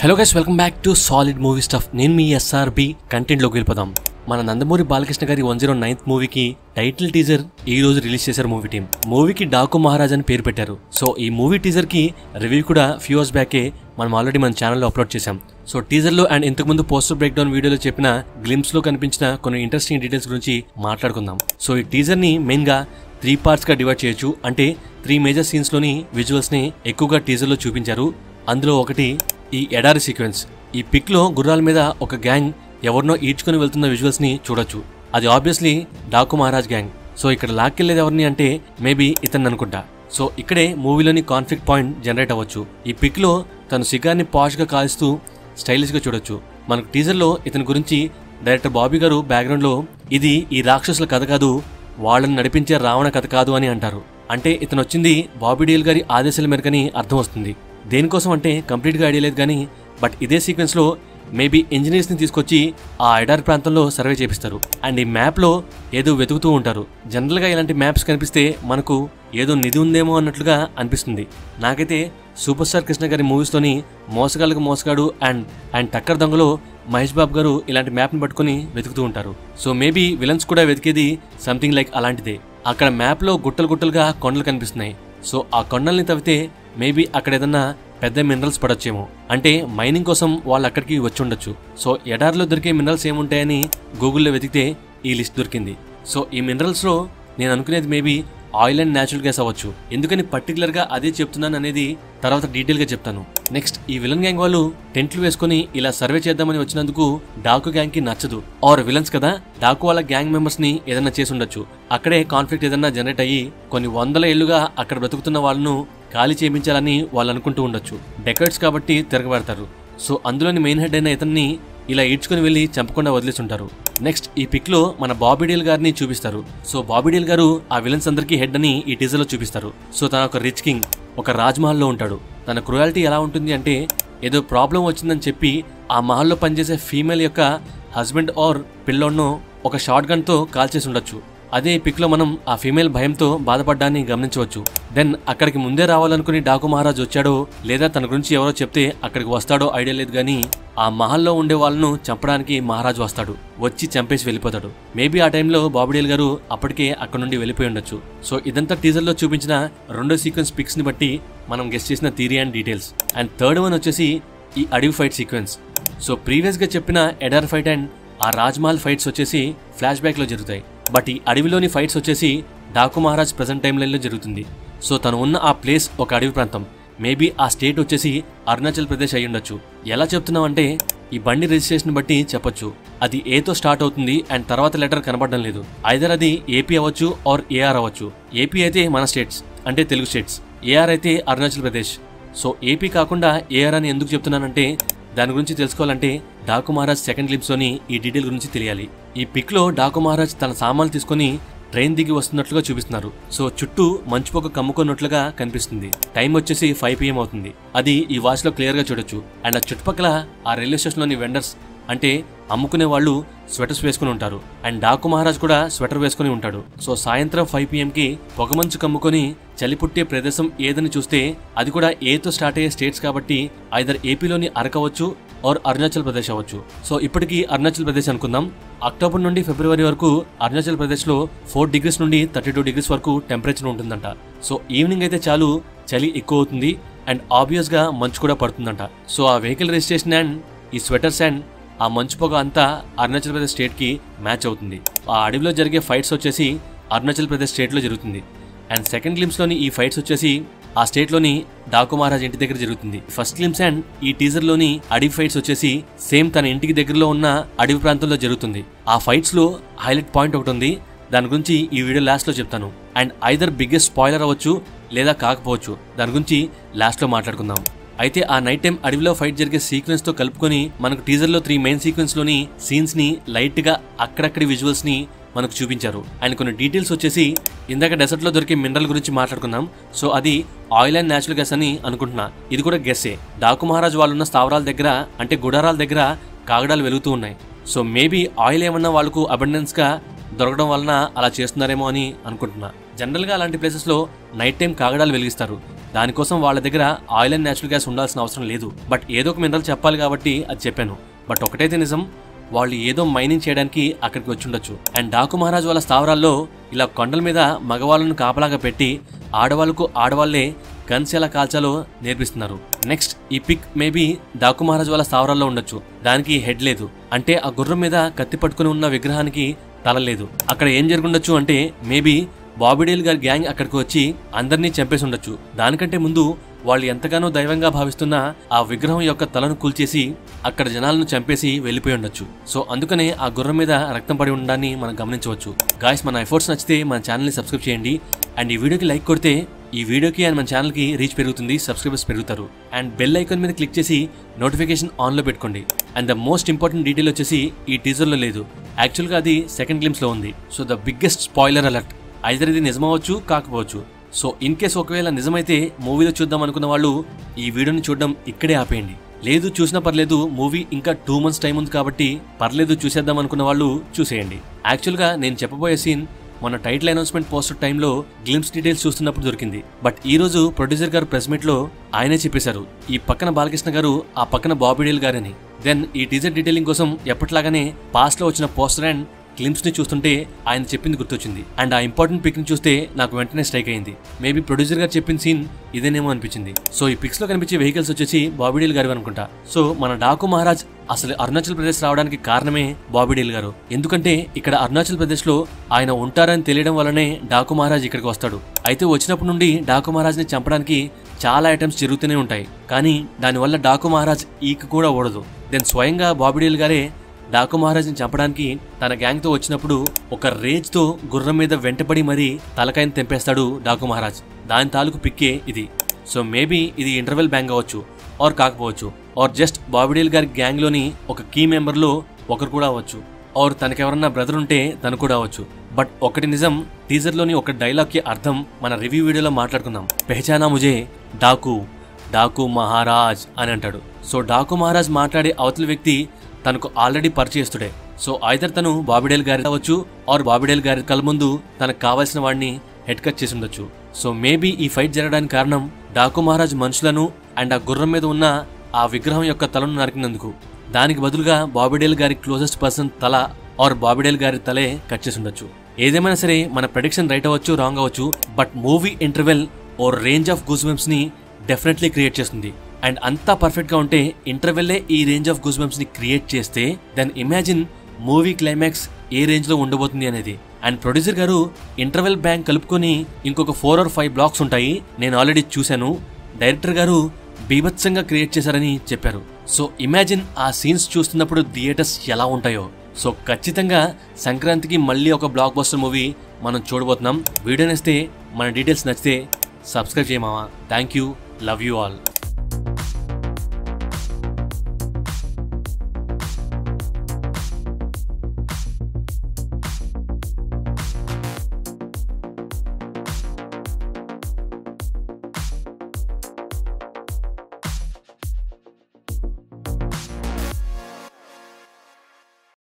Hello guys, welcome back to solid movie stuff. నేను మీ SRB. కంటెంట్లోకి వెళ్ళిపోదాం. మన నందమూరి బాలకృష్ణ గారి 109th మూవీకి టైటిల్ టీజర్ ఈ రోజు రిలీజ్ చేశారు మూవీ టీం. మూవీకి డాకు మహారాజ్ అని పేరు పెట్టారు. సో ఈ మూవీ టీజర్ కి రివ్యూ కూడా ఫ్యూ అవర్స్ బ్యాకే మనం ఆల్రెడీ మన ఛానల్లో అప్లోడ్ చేశాం. సో టీజర్ లో అండ్ ఇంతకుముందు పోస్టర్ బ్రేక్ డౌన్ వీడియోలో చెప్పిన గ్లిమ్స్ లో కనిపించిన కొన్ని ఇంట్రెస్టింగ్ డీటెయిల్స్ గురించి మాట్లాడుకుందాం. సో ఈ టీజర్ ని మెయిన్ గా 3 పార్ట్స్ గా డివైడ్ చేయొచ్చు. అంటే 3 మేజర్ సీన్స్ లోని విజువల్స్ ని ఎక్కువగా టీజర్ లో చూపించారు. అందులో ఒకటి ఈ ఎడారి సీక్వెన్స్. ఈ పిక్ లో గుర్రాల మీద ఒక గ్యాంగ్ ఎవరినో ఈడ్చుకుని వెళ్తున్న విజువల్స్ ని చూడొచ్చు. అది obviously Daaku Maharaj gang. So ఇక్కడ లాక్కెళ్లేది ఎవరిని అంటే మేబీ ఇతన్ని అనుకుంటా. సో ఇక్కడే మూవీలోని కాన్ఫ్లిక్ట్ పాయింట్ జనరేట్ అవ్వచ్చు. ఈ పిక్ లో తను సిగార్ని పాష్ గా కాల్స్తూ స్టైలిష్ గా చూడొచ్చు. మనకు టీజర్ లో ఇతని గురించి డైరెక్టర్ బాబీ గారు బ్యాక్గ్రౌండ్ లో ఇది ఈ రాక్షసుల కథ కాదు, వాళ్ళని నడిపించే రావణ కథ కాదు అని అంటారు. అంటే ఇతను వచ్చింది బాబీ డీల్ గారి ఆదేశాల మేరకని అర్థం వస్తుంది. దేనికోసం అంటే కంప్లీట్ గా ఐడియా లేదు కానీ, బట్ ఇదే సీక్వెన్స్ లో మేబీ ఇంజనీర్స్ ని తీసుకొచ్చి ఆ ఎడారి ప్రాంతంలో సర్వే చేపిస్తారు. అండ్ ఈ మ్యాప్ లో ఏదో వెతుకుతూ ఉంటారు. జనరల్ గా ఇలాంటి మ్యాప్స్ కనిపిస్తే మనకు ఏదో నిధి ఉందేమో అన్నట్లుగా అనిపిస్తుంది. నాకైతే సూపర్ స్టార్ కృష్ణ గారి మూవీస్ లోని మోసగాళ్ళకు మోసగాడు అండ్ టక్కర్ దొంగలో మహేష్ బాబు గారు ఇలాంటి మ్యాప్ ని పట్టుకుని వెతుకుతూ ఉంటారు. సో మేబీ విలన్స్ కూడా వెతికేది సంథింగ్ లైక్ అలాంటిదే. అక్కడ మ్యాప్ లో గుట్టలు గుట్టలుగా కొండలు కనిపిస్తున్నాయి. సో ఆ కొండల్ని తవ్వితే మేబీ అక్కడ ఏదన్నా పెద్ద మినరల్స్ పడొచ్చేమో. అంటే మైనింగ్ కోసం వాళ్ళు అక్కడికి వచ్చి ఉండొచ్చు. సో ఎడారిలో దొరికే మినరల్స్ ఏముంటాయని గూగుల్లో వెతికితే ఈ లిస్ట్ దొరికింది. సో ఈ మినరల్స్ లో నేను అనుకునేది maybe oil and natural gas అవ్వచ్చు. ఎందుకని పర్టికులర్ గా అదే చెప్తున్నాను అనేది తర్వాత డీటెయిల్ గా చెప్తాను. నెక్స్ట్, ఈ విలన్ గ్యాంగ్ వాళ్ళు టెంట్లు వేసుకుని ఇలా సర్వే చేద్దామని వచ్చినందుకు డాకు గ్యాంగ్ కి నచ్చదు. ఆర్ విలన్స్ కదా, డాకు వాళ్ళ గ్యాంగ్ మెంబర్స్ ని ఏదన్నా చేసి ఉండొచ్చు. అక్కడే కాన్ఫ్లిక్ట్ ఏదన్నా జనరేట్ అయ్యి కొన్ని వందల ఏళ్లుగా అక్కడ బ్రతుకుతున్న వాళ్ళను ఖాళీ చేయించాలని వాళ్ళు అనుకుంటూ ఉండొచ్చు. డెకర్డ్స్ కాబట్టి తిరగబడతారు. సో అందులోని మెయిన్ హెడ్ అయిన ఇతన్ని ఇలా ఈడ్చుకుని వెళ్లి చంపకుండా వదిలేస్తుంటారు. నెక్స్ట్, ఈ పిక్ లో మన బాబీ డీల్ గారిని చూపిస్తారు. సో బాబీ డీల్ గారు ఆ విలన్స్ అందరికీ హెడ్ అని ఈ టీజర్ లో చూపిస్తారు. సో తన ఒక రిచ్ కింగ్, ఒక రాజ్ మహల్ లో ఉంటాడు. తన క్రూయాలిటీ ఎలా ఉంటుంది అంటే ఏదో ప్రాబ్లం వచ్చిందని చెప్పి ఆ మహల్లో పనిచేసే ఫీమేల్ యొక్క హస్బెండ్ ఆర్ పిల్లోడ్ను ఒక షార్ట్ గన్ తో కాల్చేసి ఉండొచ్చు. అదే పిక్ లో మనం ఆ ఫీమేల్ భయంతో బాధపడ్డాన్ని గమనించవచ్చు. దెన్ అక్కడికి ముందే రావాలనుకుని డాకు మహారాజ్ వచ్చాడో లేదా తన గురించి ఎవరో చెప్తే అక్కడికి వస్తాడో ఐడియా లేదు కానీ ఆ మహల్లో ఉండే వాళ్ళను చంపడానికి మహారాజ్ వస్తాడు. వచ్చి చంపేసి వెళ్ళిపోతాడు. మేబీ ఆ టైంలో బాబీ డీల్ గారు అప్పటికే అక్కడ నుండి వెళ్ళిపోయి ఉండొచ్చు. సో ఇదంతా టీజర్ లో చూపించిన రెండో సీక్వెన్స్ పిక్స్ ని బట్టి మనం గెస్ చేసిన theory and details. And third one వచ్చేసి ఈ అడవి ఫైట్ సీక్వెన్స్. సో ప్రీవియస్ గా చెప్పిన ఎడార్ ఫైట్ అండ్ ఆ రాజ్మహల్ ఫైట్స్ వచ్చేసి ఫ్లాష్ బ్యాక్ లో జరుగుతాయి. బట్ ఈ అడవిలోని ఫైట్స్ వచ్చేసి Daaku Maharaj present time line లో జరుగుతుంది. సో తను ఉన్న ఆ ప్లేస్ ఒక అడవి ప్రాంతం. మేబీ ఆ స్టేట్ వచ్చేసి అరుణాచల్ ప్రదేశ్ అయి ఉండొచ్చు. ఎలా చెప్తున్నాం అంటే ఈ బండి రిజిస్ట్రేషన్ బట్టి చెప్పొచ్చు. అది ఏతో స్టార్ట్ అవుతుంది అండ్ తర్వాత లెటర్ కనబడడం లేదు. ఐదర్ అది ఏపీ అవ్వచ్చు ఆర్ ఏఆర్ అవ్వచ్చు. ఏపీ అయితే మన స్టేట్స్ అంటే తెలుగు స్టేట్స్, ఏఆర్ అయితే అరుణాచల్ ప్రదేశ్. సో ఏపీ కాకుండా ఏఆర్ అని ఎందుకు చెప్తున్నానంటే దాని గురించి తెలుసుకోవాలంటే డాకు మహారాజ్ సెకండ్ గ్లింప్స్ లోని ఈ డీటెయిల్ గురించి తెలియాలి. ఈ పిక్ లో డాకు మహారాజ్ తన సామాన్లు తీసుకుని ట్రైన్ దిగి వస్తున్నట్లుగా చూపిస్తున్నారు. సో చుట్టూ మంచుపొగ కమ్ముకున్నట్లుగా కనిపిస్తుంది. టైం వచ్చేసి 5 PM అవుతుంది. అది ఈ వాచ్ లో క్లియర్ గా చూడొచ్చు. అండ్ ఆ చుట్టుపక్కల ఆ రైల్వే స్టేషన్ లోని వెండర్స్ అంటే అమ్ముకునే వాళ్ళు స్వెటర్స్ వేసుకుని ఉంటారు. అండ్ డాకు మహారాజ్ కూడా స్వెటర్ వేసుకుని ఉంటాడు. సో సాయంత్రం 5 PM కి పొగమంచు కమ్ముకొని చలి పుట్టే ప్రదేశం ఏదని చూస్తే అది కూడా ఏతో స్టార్ట్ అయ్యే స్టేట్స్ కాబట్టి ఐదర్ ఏపీలోని అరకవచ్చు ఆర్ అరుణాచల్ ప్రదేశ్ అవ్వచ్చు. సో ఇప్పటికీ అరుణాచల్ ప్రదేశ్ అనుకుందాం. అక్టోబర్ నుండి ఫిబ్రవరి వరకు అరుణాచల్ ప్రదేశ్ లో 4 degrees నుండి 32 degrees వరకు టెంపరేచర్ ఉంటుందంట. సో ఈవినింగ్ అయితే చాలు చలి ఎక్కువ అవుతుంది అండ్ ఆబ్వియస్ గా మంచు కూడా పడుతుందంట. సో ఆ వెహికల్ రిజిస్ట్రేషన్ అండ్ ఈ స్వెటర్స్ అండ్ ఆ మంచు పొగ అంతా అరుణాచల్ ప్రదేశ్ స్టేట్ కి మ్యాచ్ అవుతుంది. ఆ అడవిలో జరిగే ఫైట్స్ వచ్చేసి అరుణాచల్ ప్రదేశ్ స్టేట్ లో జరుగుతుంది. అండ్ సెకండ్ గ్లింప్స్ లోని ఈ ఫైట్స్ వచ్చేసి ఆ స్టేట్ లోని డాకు మహారాజ్ ఇంటి దగ్గర జరుగుతుంది. ఫస్ట్ గ్లింప్స్ అండ్ ఈ టీజర్ లోని అడవి ఫైట్స్ వచ్చేసి సేమ్ తన ఇంటికి దగ్గరలో ఉన్న అడవి ప్రాంతంలో జరుగుతుంది. ఆ ఫైట్స్ లో హైలైట్ పాయింట్ ఒకటి ఉంది. దాని గురించి ఈ వీడియో లాస్ట్ లో చెప్తాను. అండ్ ఐదర్ బిగ్గెస్ట్ స్పాయిలర్ అవ్వచ్చు లేదా కాకపోవచ్చు. దాని గురించి లాస్ట్ లో మాట్లాడుకుందాం. అయితే ఆ నైట్ టైం అడవిలో ఫైట్ జరిగే సీక్వెన్స్ తో కలుపుకొని మనకు టీజర్ లో 3 మెయిన్ సీక్వెన్స్ లోని సీన్స్ ని లైట్ గా అక్కడక్కడి విజువల్స్ ని మనకు చూపించారు. అండ్ కొన్ని డీటెయిల్స్ వచ్చేసి ఇందాక డెసర్ట్ లో దొరికే మినరల్ గురించి మాట్లాడుకున్నాం. సో అది ఆయిల్ అండ్ న్యాచురల్ గ్యాస్ అని అనుకుంటున్నా. ఇది కూడా గెస్సే. డాకు మహారాజ్ వాళ్ళున్న స్థావరాల దగ్గర అంటే గుడారాల దగ్గర కాగడాలు వెలుగుతూ ఉన్నాయి. సో మేబీ ఆయిల్ ఏమన్నా వాళ్ళకు అబండెన్స్ గా దొరకడం వలన అలా చేస్తున్నారేమో అని అనుకుంటున్నా. జనరల్ గా అలాంటి ప్లేసెస్ లో నైట్ టైం కాగడాలు వెలిగిస్తారు. దానికోసం వాళ్ళ దగ్గర ఆయిల్ అండ్ నేచురల్ గ్యాస్ ఉండాల్సిన అవసరం లేదు. బట్ ఏదో ఒక మినరల్ చెప్పాలి కాబట్టి అది చెప్పాను. బట్ ఒకటైతే నిజం, వాళ్ళు ఏదో మైనింగ్ చేయడానికి అక్కడికి వచ్చి ఉండొచ్చు. అండ్ డాకు మహారాజ్ వాళ్ళ స్థావరాల్లో ఇలా కొండల మీద మగవాళ్ళను కాపలాగా పెట్టి ఆడవాళ్లకు ఆడవాళ్లే గన్స్ ఎలా కాల్చాలో నేర్పిస్తున్నారు. నెక్స్ట్ ఈ పిక్ మేబీ డాకు మహారాజ్ వాళ్ళ స్థావరాల్లో ఉండొచ్చు. దానికి హెడ్ లేదు, అంటే ఆ గుర్రం మీద కత్తి పట్టుకుని ఉన్న విగ్రహానికి తల లేదు. అక్కడ ఏం జరుగుండొచ్చు అంటే మేబీ బాబీ డేల్ గారి గ్యాంగ్ అక్కడికి వచ్చి అందరినీ చంపేసి ఉండొచ్చు. దానికంటే ముందు వాళ్ళు ఎంతగానో దైవంగా భావిస్తున్న ఆ విగ్రహం యొక్క తలను కూల్చేసి అక్కడ జనాలను చంపేసి వెళ్లిపోయి ఉండొచ్చు. సో అందుకనే ఆ గుర్రం మీద రక్తం పడి ఉండడాన్ని మనం గమనించవచ్చు. గాయ్స్, మన ఎఫర్ట్స్ నచ్చితే మన ఛానల్ని సబ్స్క్రైబ్ చేయండి. అండ్ ఈ వీడియోకి లైక్ కొడితే ఈ వీడియోకి అండ్ మన ఛానల్కి రీచ్ పెరుగుతుంది, సబ్స్క్రైబర్స్ పెరుగుతారు. అండ్ బెల్ ఐకాన్ మీద క్లిక్ చేసి నోటిఫికేషన్ ఆన్లో పెట్టుకోండి. And the most important detail వచ్చేసి ఈ టీజర్లో లేదు, యాక్చువల్గా అది సెకండ్ గ్లిమ్స్లో ఉంది. So the biggest spoiler alert, either ఇది నిజమవచ్చు కాకపోవచ్చు. సో ఇన్ కేస్ ఒకవేళ నిజమైతే మూవీలో చూద్దాం అనుకున్న వాళ్ళు ఈ వీడియోని చూడడం ఇక్కడే ఆపేయండి. లేదు చూసినా పర్లేదు, మూవీ ఇంకా 2 months టైం ఉంది కాబట్టి పర్లేదు చూసేద్దాం అనుకున్న వాళ్ళు చూసేయండి. యాక్చువల్గా నేను చెప్పబోయే సీన్ మన టైటిల్ అనౌన్స్మెంట్ పోస్టర్ టైంలో గ్లిమ్స్ డీటెయిల్స్ చూస్తున్నప్పుడు దొరికింది. బట్ ఈ రోజు ప్రొడ్యూసర్ గారు ప్రెస్ మీట్ లో ఆయనే చెప్పేశారు, ఈ పక్కన బాలకృష్ణ గారు, ఆ పక్కన బాబీ డేల్ గారని. దెన్ ఈ టీజర్ డీటెయిలింగ్ కోసం ఎప్పటిలాగానే పాస్ట్ లో వచ్చిన పోస్టర్ అండ్ క్లిమ్స్ ని చూస్తుంటే ఆయన చెప్పింది గుర్తొచ్చింది. అండ్ ఆ ఇంపార్టెంట్ పిక్ ని చూస్తే నాకు వెంటనే స్ట్రైక్ అయింది. మేబీ ప్రొడ్యూసర్ గారు చెప్పిన సీన్ ఇదేనేమో అనిపించింది. సో ఈ పిక్స్ లో కనిపించే వెహికల్స్ వచ్చేసి బాబీ డేల్ గారు అనుకుంటా. సో మన డాకు మహారాజ్ అసలు అరుణాచల్ ప్రదేశ్ రావడానికి కారణమే బాబీ డేల్ గారు. ఎందుకంటే ఇక్కడ అరుణాచల్ ప్రదేశ్ లో ఆయన ఉంటారని తెలియడం వల్లనే డాకు మహారాజ్ ఇక్కడికి వస్తాడు. అయితే వచ్చినప్పటి నుండి డాకు మహారాజ్ ని చంపడానికి చాలా ఐటమ్స్ జరుగుతూనే ఉంటాయి, కానీ దానివల్ల డాకు మహారాజ్ ఈక కూడా ఓడదు. దెన్ స్వయంగా బాబీ డేల్ గారే డాకు మహారాజ్ని చంపడానికి తన గ్యాంగ్ తో వచ్చినప్పుడు ఒక రేజ్ తో గుర్రం మీద వెంటబడి మరీ తలకాయని తెంపేస్తాడు డాకు మహారాజ్. దాని తాలూకు పిక్కే ఇది. సో మేబీ ఇది ఇంటర్వెల్ బ్యాంగ్ అవ్వచ్చు, ఆర్ కాకపోవచ్చు, ఆర్ జస్ట్ బాబీ డేల్ గారి గ్యాంగ్ లోని ఒక కీ మెంబర్ లో ఒకరు కూడా అవ్వచ్చు, ఆర్ తనకెవరన్నా బ్రదర్ ఉంటే తను కూడా అవ్వచ్చు. బట్ ఒకటి నిజం, టీజర్ లోని ఒక డైలాగ్ కి అర్థం మన రివ్యూ వీడియోలో మాట్లాడుకుందాం. పెహచానా ముజే డాకు, డాకు మహారాజ్ అని అంటాడు. సో డాకు మహారాజ్ మాట్లాడే అవతల వ్యక్తి తనకు ఆల్రెడీ పరిచయస్తుడే. సో ఐదర్ తను బాబీ డేల్ గారి అవ్వచ్చు, ఆర్ బాబీ డేల్ గారి కళ్ళ ముందు తనకు కావాల్సిన వాడిని హెడ్ కట్ చేసి ఉండొచ్చు. సో మేబీ ఈ ఫైట్ జరగడానికి కారణం డాకు మహారాజ్ మనుషులను అండ్ ఆ గుర్రం మీద ఉన్న ఆ విగ్రహం యొక్క తలను నరికినందుకు. దానికి బదులుగా బాబీ డేల్ గారి క్లోజెస్ట్ పర్సన్ తల ఆర్ బాబీ డేల్ గారి తలే కట్ చేసి ఉండొచ్చు. ఏదేమైనా సరే మన ప్రెడిక్షన్ రైట్ అవ్వచ్చు, రాంగ్ అవ్వచ్చు, but movie interval or range of goose bumps ని డెఫినెట్లీ క్రియేట్ చేస్తుంది. అండ్ అంతా పర్ఫెక్ట్ గా ఉంటే ఇంటర్వెల్లే ఈ రేంజ్ ఆఫ్ గూస్ బంప్స్ ని క్రియేట్ చేస్తే దెన్ ఇమాజిన్ మూవీ క్లైమాక్స్ ఏ రేంజ్ లో ఉండబోతుంది అనేది. అండ్ ప్రొడ్యూసర్ గారు ఇంటర్వెల్ బ్యాంక్ కలుపుకొని ఇంకొక 4 or 5 blocks ఉంటాయి, నేను ఆల్రెడీ చూశాను, డైరెక్టర్ గారు బీభత్సంగా క్రియేట్ చేశారని చెప్పారు. సో ఇమాజిన్ ఆ సీన్స్ చూస్తున్నప్పుడు థియేటర్స్ ఎలా ఉంటాయో. సో ఖచ్చితంగా సంక్రాంతికి మళ్ళీ ఒక బ్లాక్ బస్టర్ మూవీ మనం చూడబోతున్నాం. వీడియో నచ్చితే, మన డీటెయిల్స్ నచ్చితే సబ్స్క్రైబ్ చేయమావా. Thank you, love you all.